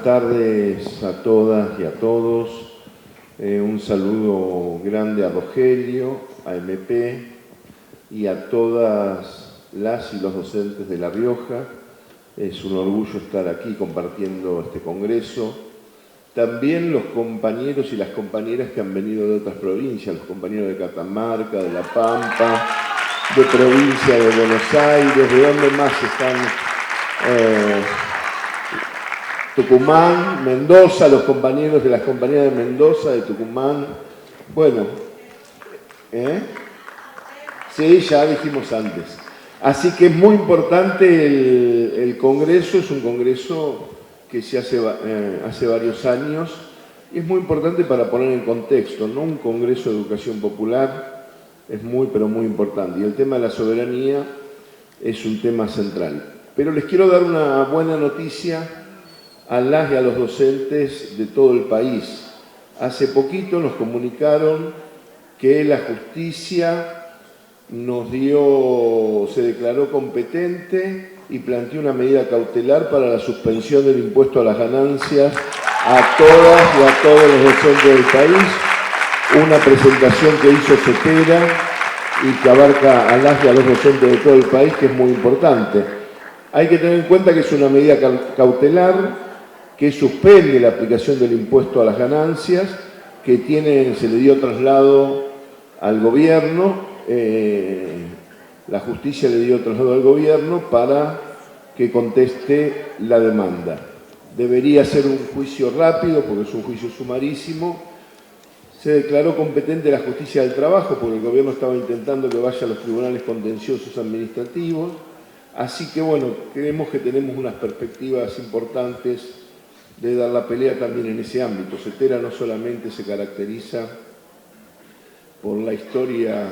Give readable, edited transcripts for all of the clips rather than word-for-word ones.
tardes a todas y a todos. Un saludo grande a Rogelio, a MP y a todas las y los docentes de La Rioja. Es un orgullo estar aquí compartiendo este congreso. También los compañeros y las compañeras que han venido de otras provincias, los compañeros de Catamarca, de La Pampa, de provincia de Buenos Aires, de dónde más están, Tucumán, Mendoza, los compañeros de las compañías de Mendoza, de Tucumán. Bueno, sí, ya dijimos antes. Así que es muy importante el congreso, es un congreso que se hace varios años y es muy importante para poner en contexto, ¿no? Un congreso de educación popular es muy, pero muy importante. Y el tema de la soberanía es un tema central. Pero les quiero dar una buena noticia a las y a los docentes de todo el país. Hace poquito nos comunicaron que la justicia se declaró competente y planteó una medida cautelar para la suspensión del impuesto a las ganancias a todas y a todos los docentes del país. Una presentación que hizo CETERA y que abarca a las y a los docentes de todo el país, que es muy importante. Hay que tener en cuenta que es una medida cautelar que suspende la aplicación del impuesto a las ganancias, que se le dio traslado al gobierno, la justicia le dio traslado al gobierno para que conteste la demanda. Debería ser un juicio rápido, porque es un juicio sumarísimo. Se declaró competente la justicia del trabajo, porque el gobierno estaba intentando que vaya a los tribunales contenciosos administrativos. Así que, bueno, creemos que tenemos unas perspectivas importantes de dar la pelea también en ese ámbito. CETERA no solamente se caracteriza por la historia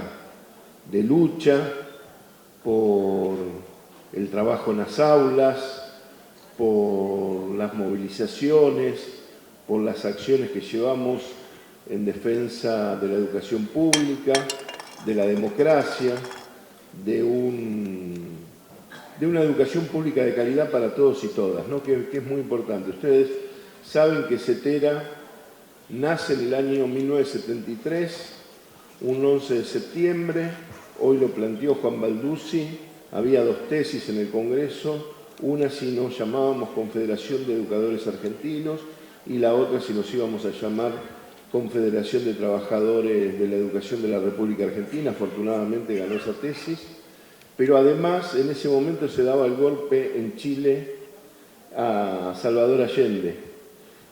de lucha, por el trabajo en las aulas, por las movilizaciones, por las acciones que llevamos en defensa de la educación pública, de la democracia, de una educación pública de calidad para todos y todas, ¿no? que es muy importante. Ustedes saben que CETERA nace en el año 1973, un 11 de septiembre, hoy lo planteó Juan Balduzzi, había dos tesis en el Congreso, una si nos llamábamos Confederación de Educadores Argentinos y la otra si nos íbamos a llamar Confederación de Trabajadores de la Educación de la República Argentina. Afortunadamente ganó esa tesis. Pero además, en ese momento se daba el golpe en Chile a Salvador Allende.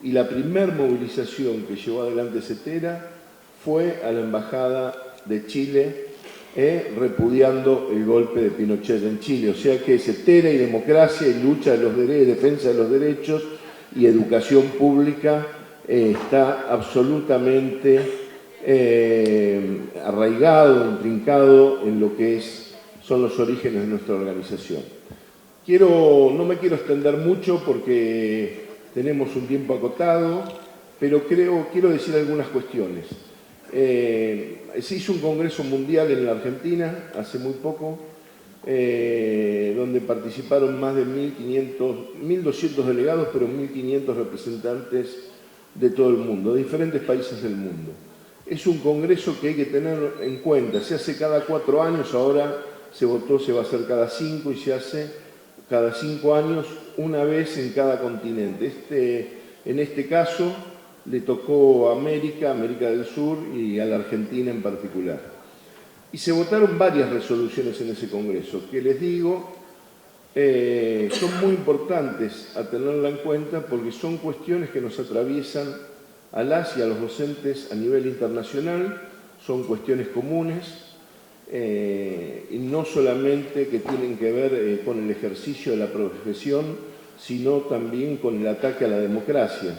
Y la primera movilización que llevó adelante CETERA fue a la Embajada de Chile, repudiando el golpe de Pinochet en Chile. O sea que CETERA y democracia y lucha de los derechos, defensa de los derechos y educación pública está absolutamente arraigado, intrincado en lo que son los orígenes de nuestra organización. No me quiero extender mucho porque tenemos un tiempo acotado, pero quiero decir algunas cuestiones. Se hizo un congreso mundial en la Argentina hace muy poco, donde participaron más de 1.200 delegados, pero 1.500 representantes de todo el mundo, de diferentes países del mundo. Es un congreso que hay que tener en cuenta. Se hace cada 4 años, ahora se votó, se va a hacer cada 5 y se hace cada 5 años, una vez en cada continente. En este caso le tocó a América del Sur y a la Argentina en particular. Y se votaron varias resoluciones en ese congreso, que les digo, son muy importantes a tenerla en cuenta porque son cuestiones que nos atraviesan a las y a los docentes a nivel internacional, son cuestiones comunes, y no solamente que tienen que ver con el ejercicio de la profesión, sino también con el ataque a la democracia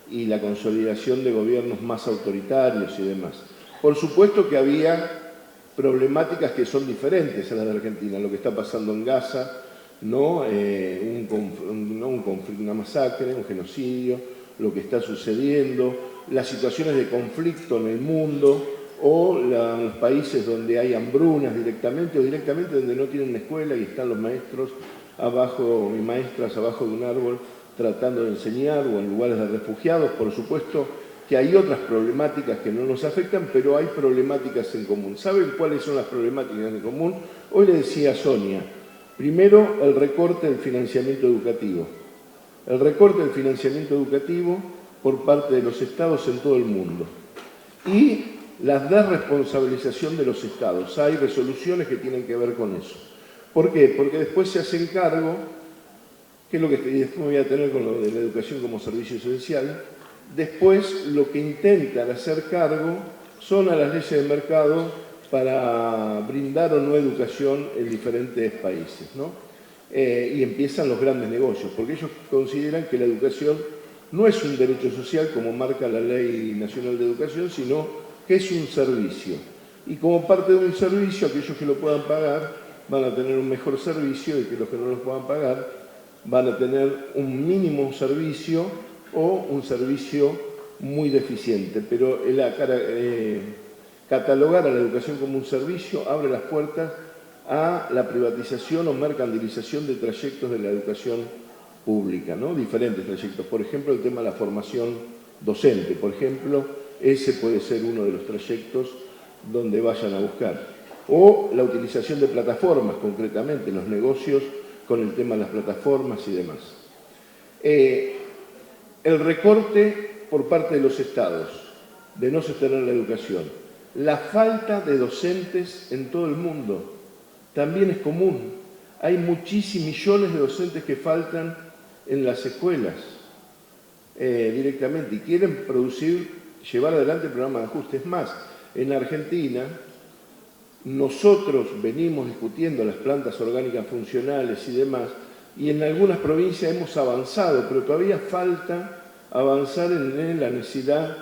y la consolidación de gobiernos más autoritarios y demás. Por supuesto que había problemáticas que son diferentes a las de Argentina, lo que está pasando en Gaza, ¿no? Un conflicto, una masacre, un genocidio, lo que está sucediendo, las situaciones de conflicto en el mundo, o los países donde hay hambrunas directamente, o directamente donde no tienen escuela y están los maestros abajo y maestras abajo de un árbol tratando de enseñar o en lugares de refugiados. Por supuesto que hay otras problemáticas que no nos afectan, pero hay problemáticas en común. ¿Saben cuáles son las problemáticas en común? Hoy le decía a Sonia, primero el recorte del financiamiento educativo. El recorte del financiamiento educativo por parte de los estados en todo el mundo. Y la desresponsabilización de los estados. Hay resoluciones que tienen que ver con eso. ¿Por qué? Porque después se hacen cargo, que es lo que después voy a tener con lo de la educación como servicio esencial. Después lo que intentan hacer cargo son a las leyes de mercado para brindar o no educación en diferentes países, ¿no? Y empiezan los grandes negocios, porque ellos consideran que la educación no es un derecho social como marca la Ley Nacional de Educación, sino que es un servicio. Y como parte de un servicio, aquellos que lo puedan pagar van a tener un mejor servicio y que los que no lo puedan pagar van a tener un mínimo servicio o un servicio muy deficiente. Pero catalogar a la educación como un servicio abre las puertas a la privatización o mercantilización de trayectos de la educación pública, ¿no? Diferentes trayectos. Por ejemplo, el tema de la formación docente. Por ejemplo, ese puede ser uno de los trayectos donde vayan a buscar. O la utilización de plataformas, concretamente, los negocios con el tema de las plataformas y demás. El recorte por parte de los estados, de no sostener la educación. La falta de docentes en todo el mundo también es común. Hay muchísimos millones de docentes que faltan en las escuelas directamente y quieren llevar adelante el programa de ajuste. Es más, en Argentina nosotros venimos discutiendo las plantas orgánicas funcionales y demás, y en algunas provincias hemos avanzado, pero todavía falta avanzar en la necesidad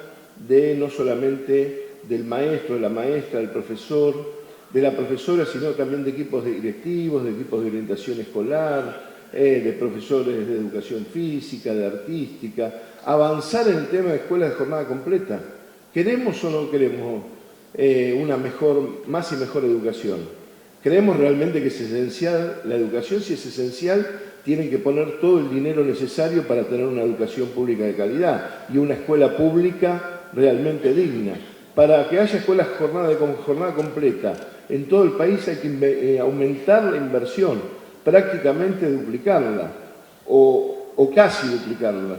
de no solamente del maestro, de la maestra, del profesor, de la profesora, sino también de equipos directivos, de equipos de orientación escolar, de profesores de educación física, de artística. Avanzar en el tema de escuelas de jornada completa. ¿Queremos o no queremos una más y mejor educación? ¿Creemos realmente que es esencial la educación? Si es esencial, tienen que poner todo el dinero necesario para tener una educación pública de calidad y una escuela pública realmente digna. Para que haya escuelas con jornada completa en todo el país hay que aumentar la inversión, prácticamente duplicarla o casi duplicarla.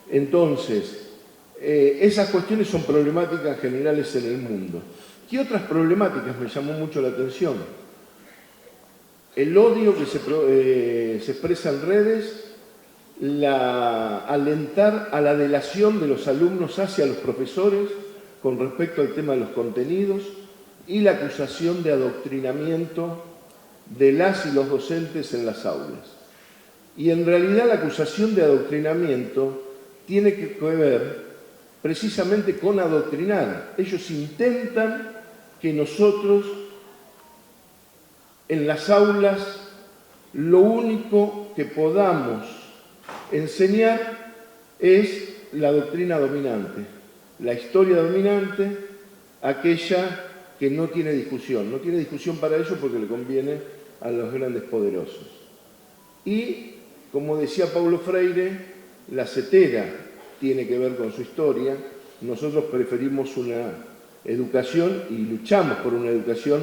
Entonces, esas cuestiones son problemáticas generales en el mundo. ¿Qué otras problemáticas me llamó mucho la atención? El odio que se expresa en redes, alentar a la delación de los alumnos hacia los profesores con respecto al tema de los contenidos y la acusación de adoctrinamiento de las y los docentes en las aulas. Y en realidad la acusación de adoctrinamiento tiene que ver precisamente con adoctrinar. Ellos intentan que nosotros en las aulas lo único que podamos enseñar es la doctrina dominante, la historia dominante, aquella que no tiene discusión. No tiene discusión para ellos porque le conviene a los grandes poderosos. Y, como decía Paulo Freire, la cetera tiene que ver con su historia. Nosotros preferimos una educación y luchamos por una educación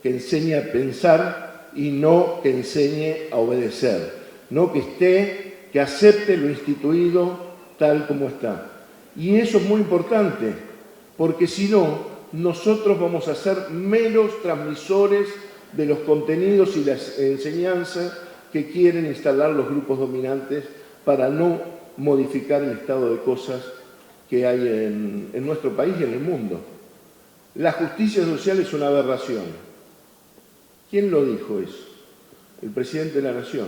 que enseñe a pensar y no que enseñe a obedecer, no que acepte lo instituido tal como está. Y eso es muy importante, porque si no, nosotros vamos a ser meros transmisores de los contenidos y las enseñanzas que quieren instalar los grupos dominantes para no modificar el estado de cosas que hay en nuestro país y en el mundo. La justicia social es una aberración. ¿Quién lo dijo eso? El presidente de la Nación.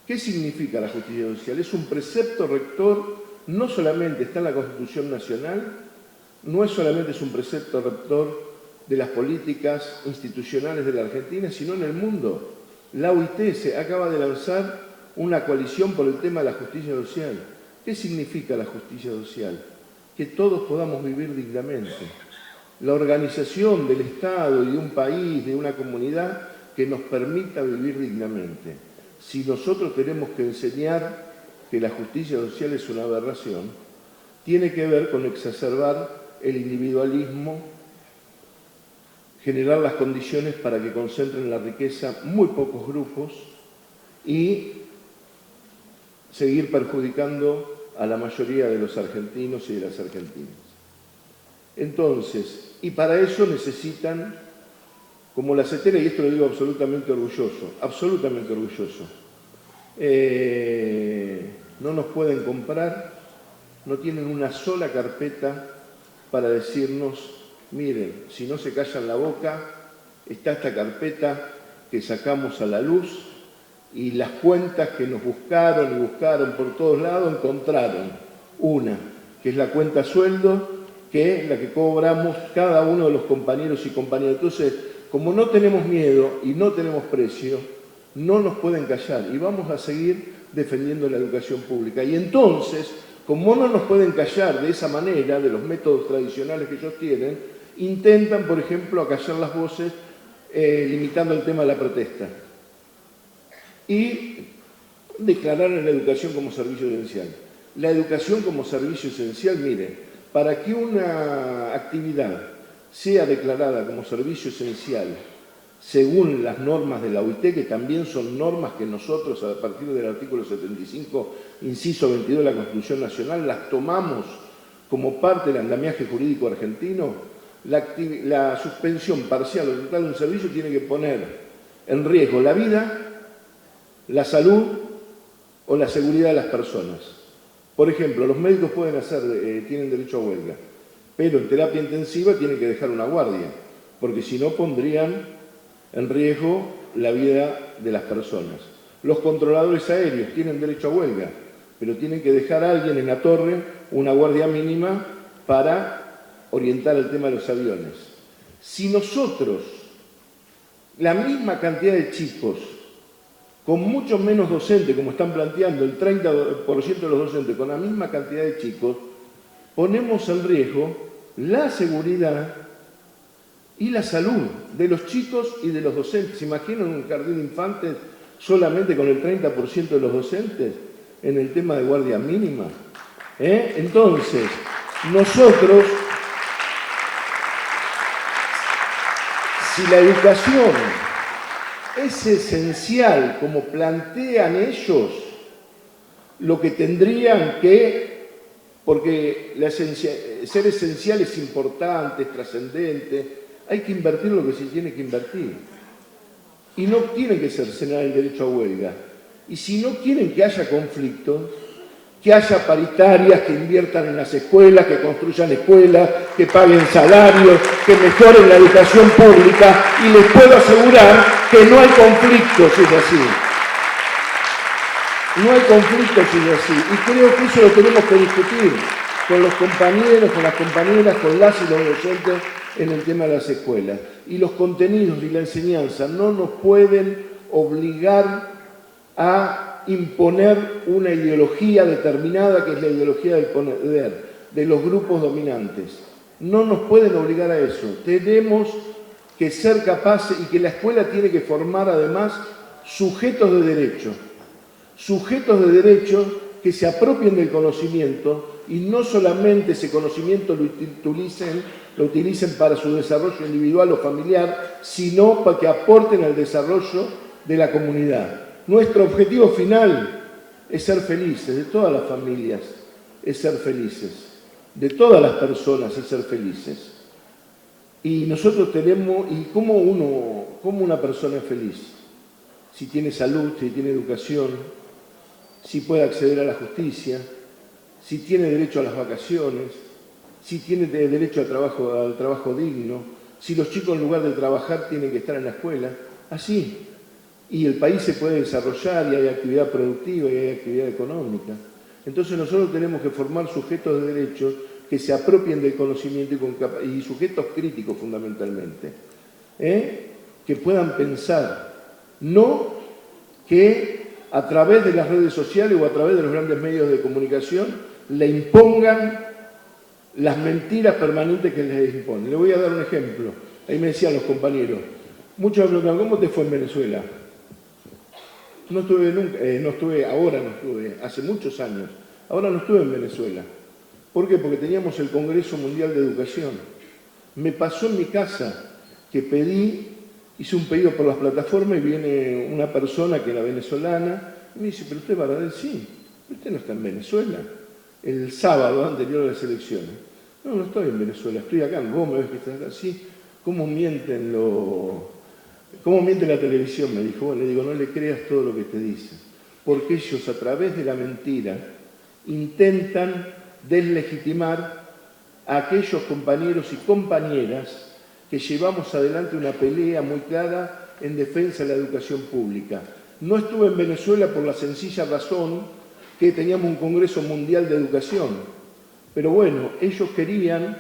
¿Qué significa la justicia social? Es un precepto rector, no solamente está en la Constitución Nacional, no es solamente un precepto rector de las políticas institucionales de la Argentina, sino en el mundo. La OIT se acaba de lanzar una coalición por el tema de la justicia social. ¿Qué significa la justicia social? Que todos podamos vivir dignamente. La organización del Estado y de un país, de una comunidad que nos permita vivir dignamente. Si nosotros tenemos que enseñar que la justicia social es una aberración, tiene que ver con exacerbar el individualismo, generar las condiciones para que concentren la riqueza muy pocos grupos y seguir perjudicando a la mayoría de los argentinos y de las argentinas. Entonces, y para eso necesitan, como la CETERA, y esto lo digo absolutamente orgulloso, no nos pueden comprar, no tienen una sola carpeta para decirnos, miren, si no se callan la boca, está esta carpeta que sacamos a la luz y las cuentas que nos buscaron y buscaron por todos lados encontraron una, que es la cuenta sueldo, que es la que cobramos cada uno de los compañeros y compañeras. Entonces, como no tenemos miedo y no tenemos precio, no nos pueden callar y vamos a seguir defendiendo la educación pública. Y entonces, como no nos pueden callar de esa manera, de los métodos tradicionales que ellos tienen, intentan, por ejemplo, acallar las voces limitando el tema de la protesta y declarar la educación como servicio esencial. La educación como servicio esencial, mire, para que una actividad sea declarada como servicio esencial según las normas de la OIT, que también son normas que nosotros, a partir del artículo 75, inciso 22 de la Constitución Nacional, las tomamos como parte del andamiaje jurídico argentino, la suspensión parcial o total de un servicio tiene que poner en riesgo la vida, la salud o la seguridad de las personas. Por ejemplo, los médicos tienen derecho a huelga, pero en terapia intensiva tienen que dejar una guardia, porque si no pondrían en riesgo la vida de las personas. Los controladores aéreos tienen derecho a huelga, pero tienen que dejar a alguien en la torre una guardia mínima para orientar el tema de los aviones. Si nosotros, la misma cantidad de chicos, con mucho menos docentes, como están planteando, el 30% de los docentes, con la misma cantidad de chicos, ponemos en riesgo la seguridad y la salud de los chicos y de los docentes. ¿Se imaginan un jardín de infantes solamente con el 30% de los docentes en el tema de guardia mínima? Entonces, nosotros, si la educación es esencial, como plantean ellos, lo que tendrían que, porque ser esencial es importante, es trascendente, hay que invertir lo que se tiene que invertir. Y no tienen que cercenar el derecho a huelga. Y si no quieren que haya conflictos, que haya paritarias, que inviertan en las escuelas, que construyan escuelas, que paguen salarios, que mejoren la educación pública, y les puedo asegurar que no hay conflictos si es así. No hay conflictos si es así. Y creo que eso lo tenemos que discutir con los compañeros, con las compañeras, con las y los docentes en el tema de las escuelas. Y los contenidos y la enseñanza no nos pueden obligar a imponer una ideología determinada, que es la ideología del poder, de los grupos dominantes. No nos pueden obligar a eso. Tenemos que ser capaces, y que la escuela tiene que formar además sujetos de derecho que se apropien del conocimiento y no solamente ese conocimiento lo utilicen para su desarrollo individual o familiar, sino para que aporten al desarrollo de la comunidad. Nuestro objetivo final es ser felices, de todas las familias es ser felices, de todas las personas es ser felices. Y nosotros tenemos, ¿y cómo una persona es feliz? Si tiene salud, si tiene educación, si puede acceder a la justicia, si tiene derecho a las vacaciones, si tiene derecho al trabajo digno, si los chicos en lugar de trabajar tienen que estar en la escuela, así. Y el país se puede desarrollar y hay actividad productiva y hay actividad económica. Entonces nosotros tenemos que formar sujetos de derechos que se apropien del conocimiento y sujetos críticos fundamentalmente, que puedan pensar, no que a través de las redes sociales o a través de los grandes medios de comunicación le impongan las mentiras permanentes que les imponen. Le voy a dar un ejemplo. Ahí me decían los compañeros, muchos me preguntan, ¿cómo te fue en Venezuela? No estuve nunca, hace muchos años, ahora no estuve en Venezuela. ¿Por qué? Porque teníamos el Congreso Mundial de Educación. Me pasó en mi casa que hice un pedido por las plataformas y viene una persona que era venezolana y me dice, pero usted va a dar sí, usted no está en Venezuela. El sábado anterior a las elecciones. No, no estoy en Venezuela, estoy acá. Vos me ves que estás así. ¿Cómo miente la televisión? Me dijo. Bueno, le digo, no le creas todo lo que te dicen. Porque ellos a través de la mentira intentan deslegitimar a aquellos compañeros y compañeras que llevamos adelante una pelea muy clara en defensa de la educación pública. No estuve en Venezuela por la sencilla razón que teníamos un Congreso Mundial de Educación. Pero bueno, ellos querían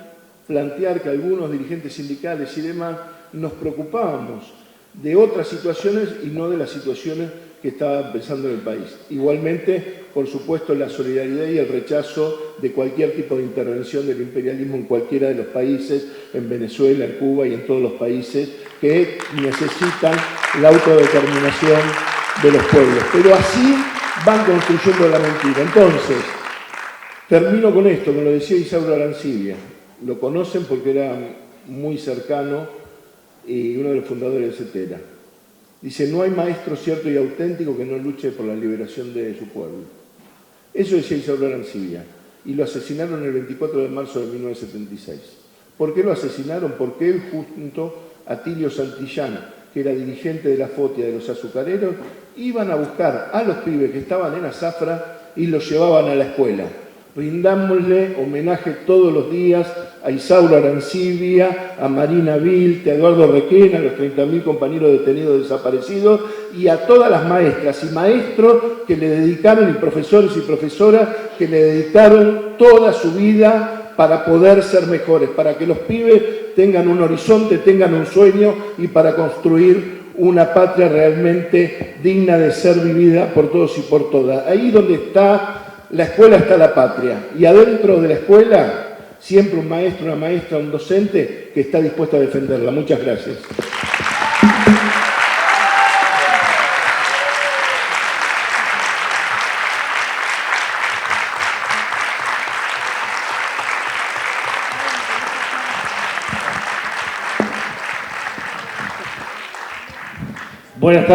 plantear que algunos dirigentes sindicales y demás nos preocupábamos de otras situaciones y no de las situaciones que estaban pensando en el país. Igualmente, por supuesto, la solidaridad y el rechazo de cualquier tipo de intervención del imperialismo en cualquiera de los países, en Venezuela, en Cuba y en todos los países que necesitan la autodeterminación de los pueblos. Pero así van construyendo la mentira. Entonces, termino con esto, como lo decía Isauro Arancibia. Lo conocen porque era muy cercano y uno de los fundadores de CETERA. Dice, no hay maestro cierto y auténtico que no luche por la liberación de su pueblo. Eso decía Isauro Arancibia. Y lo asesinaron el 24 de marzo de 1976. ¿Por qué lo asesinaron? Porque él, junto a Tilio Santillán, que era dirigente de la FOTIA de los azucareros, iban a buscar a los pibes que estaban en la zafra y los llevaban a la escuela. Rindámosle homenaje todos los días a Isauro Arancibia, a Marina Vilte, a Eduardo Requena, a los 30.000 compañeros detenidos desaparecidos y a todas las maestras y maestros que le dedicaron, y profesores y profesoras que le dedicaron toda su vida para poder ser mejores, para que los pibes tengan un horizonte, tengan un sueño y para construir una patria realmente digna de ser vivida por todos y por todas. Ahí donde está la escuela está la patria, y adentro de la escuela siempre un maestro, una maestra, un docente que está dispuesto a defenderla. Muchas gracias. Buenas tardes.